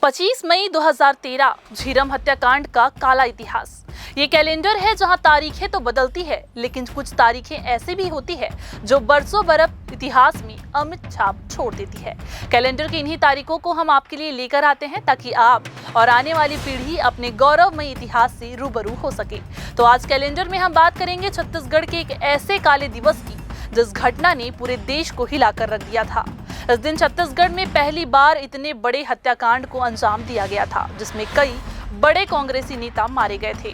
25 मई 2013 झीरम हत्याकांड का काला इतिहास। ये कैलेंडर है जहां तारीखें तो बदलती है, लेकिन कुछ तारीखें ऐसी भी होती है जो बरसों बरस इतिहास में अमिट छाप छोड़ देती है। कैलेंडर की इन्हीं तारीखों को हम आपके लिए लेकर आते हैं ताकि आप और आने वाली पीढ़ी अपने गौरवमयी इतिहास से रूबरू हो सके। तो आज कैलेंडर में हम बात करेंगे छत्तीसगढ़ के एक ऐसे काले दिवस की जिस घटना ने पूरे देश को हिलाकर रख दिया था। इस दिन छत्तीसगढ़ में पहली बार इतने बड़े हत्याकांड को अंजाम दिया गया था, जिसमें कई बड़े कांग्रेसी नेता मारे गए थे।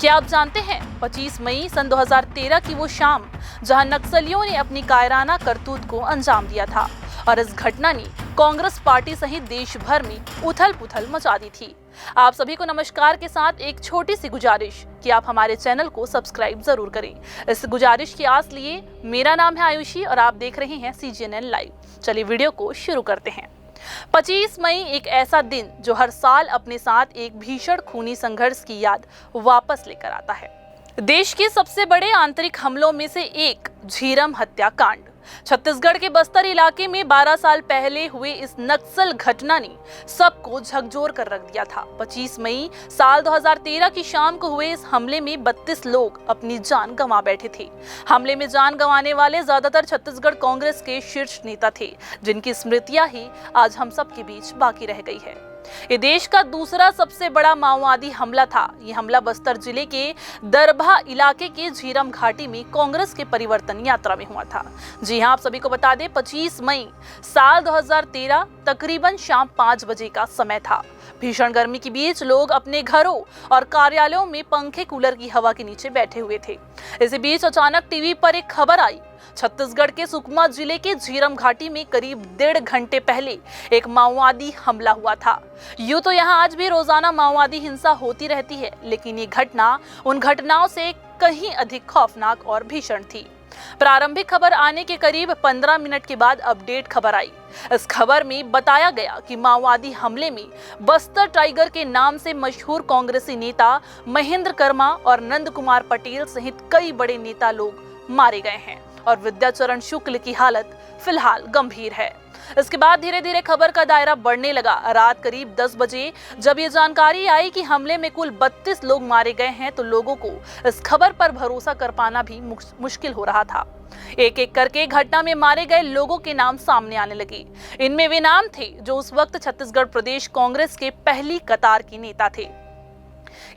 क्या आप जानते हैं 25 मई सन 2013 की वो शाम जहां नक्सलियों ने अपनी कायराना करतूत को अंजाम दिया था और इस घटना ने कांग्रेस पार्टी सहित देश भर में उथल पुथल मचा दी थी। आप सभी को नमस्कार के साथ एक छोटी सी गुजारिश कि आप हमारे चैनल को सब्सक्राइब जरूर करें। इस गुजारिश की आस लिए मेरा नाम है आयुषी और आप देख रहे हैं CGNN लाइव। चलिए वीडियो को शुरू करते हैं। 25 मई एक ऐसा दिन जो हर साल अपने साथ एक भीषण खूनी संघर्ष की याद वापस लेकर आता है। देश के सबसे बड़े आंतरिक हमलों में से एक झीरम हत्याकांड। छत्तीसगढ़ के बस्तर इलाके में 12 साल पहले हुए इस नक्सल घटना ने सबको झकझोर कर रख दिया था। 25 मई साल 2013 की शाम को हुए इस हमले में 32 लोग अपनी जान गंवा बैठे थे। हमले में जान गंवाने वाले ज्यादातर छत्तीसगढ़ कांग्रेस के शीर्ष नेता थे, जिनकी स्मृतियां ही आज हम सबके बीच बाकी रह गई है। ये देश का दूसरा सबसे बड़ा माओवादी हमला था। ये हमला बस्तर जिले के दरभा इलाके के झीरम घाटी में कांग्रेस के परिवर्तन यात्रा में हुआ था। जी हां, आप सभी को बता दें 25 मई साल 2013 तकरीबन शाम 5 बजे का समय था। भीषण गर्मी के बीच लोग अपने घरों और कार्यालयों में पंखे कूलर की हवा के नीचे बैठे हुए थे। इसी बीच अचानक टीवी पर एक खबर आई। छत्तीसगढ़ के सुकमा जिले के झीरम घाटी में करीब 1.5 घंटे पहले एक माओवादी हमला हुआ था। यूं तो यहाँ आज भी रोजाना माओवादी हिंसा होती रहती है, लेकिन ये घटना उन घटनाओं से कहीं अधिक खौफनाक और भीषण थी। प्रारंभिक खबर आने के करीब 15 मिनट के बाद अपडेट खबर आई। इस खबर में बताया गया कि माओवादी हमले में बस्तर टाइगर के नाम से मशहूर कांग्रेसी नेता महेंद्र कर्मा और नंद कुमार पटेल सहित कई बड़े नेता लोग मारे गए हैं और विद्याचरण शुक्ल की हालत फिलहाल गंभीर है। इसके बाद धीरे धीरे खबर का दायरा बढ़ने लगा। रात करीब 10 बजे जब ये जानकारी आई कि हमले में कुल 32 लोग मारे गए हैं, तो लोगों को इस खबर पर भरोसा कर पाना भी मुश्किल हो रहा था। एक एक करके घटना में मारे गए लोगों के नाम सामने आने लगे। इनमें वे नाम थे जो उस वक्त छत्तीसगढ़ प्रदेश कांग्रेस के पहली कतार के नेता थे।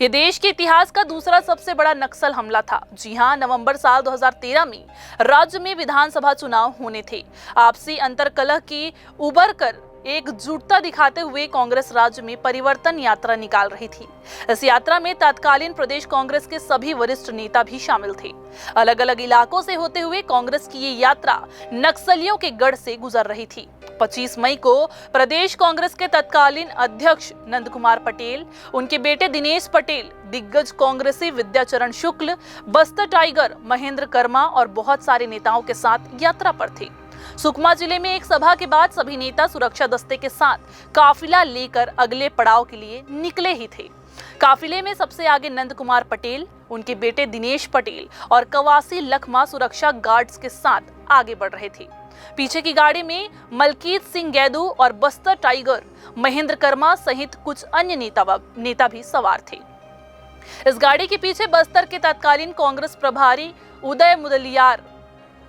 ये देश के इतिहास का दूसरा सबसे बड़ा नक्सल हमला था। जी हां, नवंबर साल 2013 में राज्य में विधानसभा चुनाव होने थे। आपसी अंतर्कलह की उबर कर एकजुटता दिखाते हुए कांग्रेस राज्य में परिवर्तन यात्रा निकाल रही थी। इस यात्रा में तत्कालीन प्रदेश कांग्रेस के सभी वरिष्ठ नेता भी शामिल थे। अलग अलग इलाकों से होते हुए कांग्रेस की ये यात्रा नक्सलियों के गढ़ से गुजर रही थी। 25 मई को प्रदेश कांग्रेस के तत्कालीन अध्यक्ष नंद कुमार पटेल, उनके बेटे दिनेश पटेल, दिग्गज कांग्रेसी विद्याचरण शुक्ल, बस्तर टाइगर महेंद्र कर्मा और बहुत सारे नेताओं के साथ यात्रा पर थे। सुकमा जिले में एक सभा के बाद सभी नेता सुरक्षा दस्ते के साथ काफिला लेकर अगले पड़ाव के लिए निकले ही थे। काफिले में सबसे आगे नंद कुमार पटेल, उनके बेटे दिनेश पटेल और कवासी लखमा सुरक्षा गार्ड्स के साथ आगे बढ़ रहे थे। पीछे की गाड़ी में मलकीत सिंह गैदू और बस्तर टाइगर महेंद्र कर्मा सहित कुछ अन्य नेता भी सवार थे। इस गाड़ी के पीछे बस्तर के तत्कालीन कांग्रेस प्रभारी उदय मुदलियार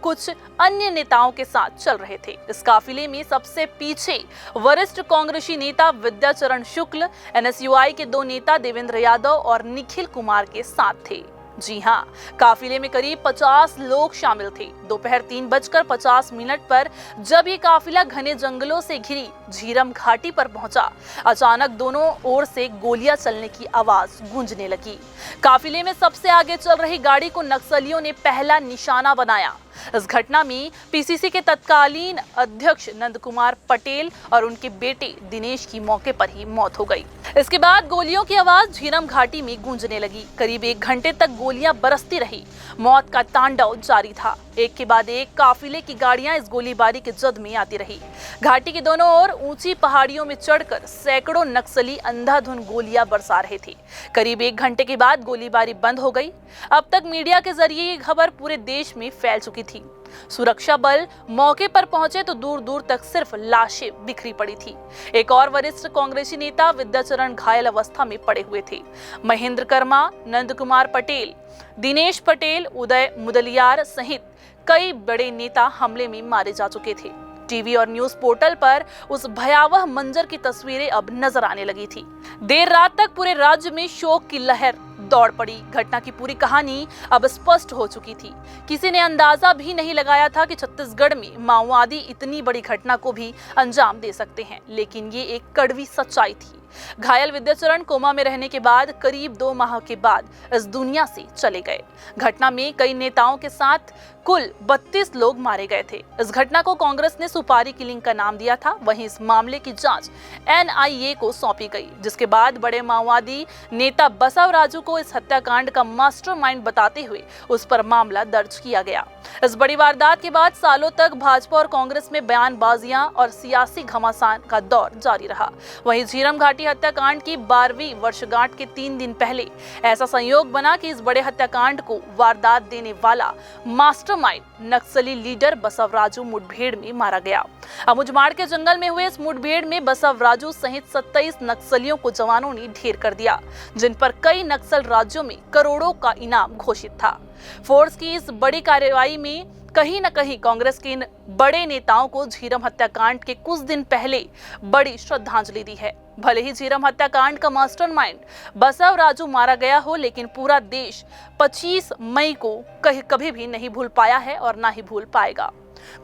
कुछ अन्य नेताओं के साथ चल रहे थे। इस काफिले में सबसे पीछे वरिष्ठ कांग्रेसी नेता विद्याचरण शुक्ल, NSUI के 2 नेता देवेंद्र यादव और निखिल कुमार के साथ थे। जी हां, काफिले में करीब 50 लोग शामिल थे। दोपहर 3:50 पर जब ये काफिला घने जंगलों से घिरी झीरम घाटी पर पहुंचा, अचानक दोनों ओर से गोलियां चलने की आवाज गूंजने लगी। काफिले में सबसे आगे चल रही गाड़ी को नक्सलियों ने पहला निशाना बनाया। इस घटना में PCC के तत्कालीन अध्यक्ष नंद कुमार पटेल और उनके बेटे दिनेश की मौके पर ही मौत हो गई। इसके बाद गोलियों की आवाज झीरम घाटी में गूंजने लगी। करीब 1 घंटे तक गोलियां बरसती रही। मौत का तांडव जारी था। एक के बाद एक काफिले की गाड़ियां इस गोलीबारी के जद में आती रही। घाटी के दोनों ओर ऊंची पहाड़ियों में चढ़कर सैकड़ों नक्सली अंधाधुंध गोलियां बरसा रहे थे। करीब 1 घंटे के बाद गोलीबारी बंद हो गई। अब तक मीडिया के जरिए ये खबर पूरे देश में फैल चुकी थी। सुरक्षा बल मौके पर पहुंचे तो दूर दूर तक सिर्फ लाशें बिखरी पड़ी थी। एक और वरिष्ठ कांग्रेसी नेता विद्याचरण घायल अवस्था में पड़े हुए थे। महेंद्र कर्मा, नंद कुमार पटेल, दिनेश पटेल, उदय मुदलियार सहित कई बड़े नेता हमले में मारे जा चुके थे। टीवी और न्यूज पोर्टल पर उस भयावह मंजर की तस्वीरें अब नजर आने लगी थी। देर रात तक पूरे राज्य में शोक की लहर दौड़ पड़ी। घटना की पूरी कहानी अब स्पष्ट हो चुकी थी। किसी ने अंदाजा भी नहीं लगाया था कि छत्तीसगढ़ में माओवादी इतनी बड़ी घटना को भी अंजाम दे सकते हैं, लेकिन ये एक कड़वी सच्चाई थी। घायल विद्याचरण कोमा में रहने के बाद करीब 2 माह के बाद इस दुनिया से चले गए। घटना में कई नेताओं के साथ कुल 32 लोग मारे गए थे। इस घटना को कांग्रेस ने सुपारी किलिंग का नाम दिया था। वहीं इस मामले की जांच NIA को सौंपी गई, जिसके बाद बड़े माओवादी नेता बसवराजू को इस हत्याकांड का मास्टरमाइंड बताते हुए उस पर मामला दर्ज किया गया। इस बड़ी वारदात के बाद सालों तक भाजपा और कांग्रेस में बयानबाजियां और सियासी घमासान का दौर जारी रहा। वहीं झीरम घाटी हत्याकांड की 12वीं वर्षगांठ के 3 दिन पहले ऐसा संयोग बना कि इस बड़े हत्याकांड को वारदात देने वाला मास्टरमाइंड नक्सली लीडर बसवराजू मुठभेड़ में मारा गया। अमुजमाड़ के जंगल में हुए इस मुठभेड़ में बसवराजू सहित 27 नक्सलियों को जवानों ने ढेर कर दिया, जिन पर कई नक्सल राज्यों में करोड़ों का इनाम घोषित था। फोर्स की इस बड़ी कार्रवाई में कहीं न कहीं कांग्रेस के इन बड़े नेताओं को झीरम हत्याकांड के कुछ दिन पहले बड़ी श्रद्धांजलि दी है। भले ही झीरम हत्याकांड का मास्टरमाइंड बसवराजू मारा गया हो, लेकिन पूरा देश 25 मई को कभी भी नहीं भूल पाया है और ना ही भूल पाएगा।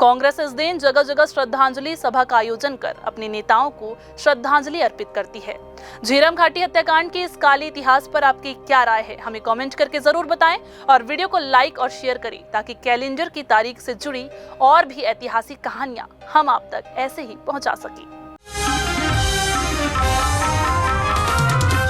कांग्रेस इस दिन जगह जगह श्रद्धांजलि सभा का आयोजन कर अपने नेताओं को श्रद्धांजलि अर्पित करती है। झीरम घाटी हत्याकांड के इस काले इतिहास पर आपकी क्या राय है, हमें कमेंट करके जरूर बताएं और वीडियो को लाइक और शेयर करें, ताकि कैलेंडर की तारीख से जुड़ी और भी ऐतिहासिक कहानियां हम आप तक ऐसे ही पहुंचा सकें।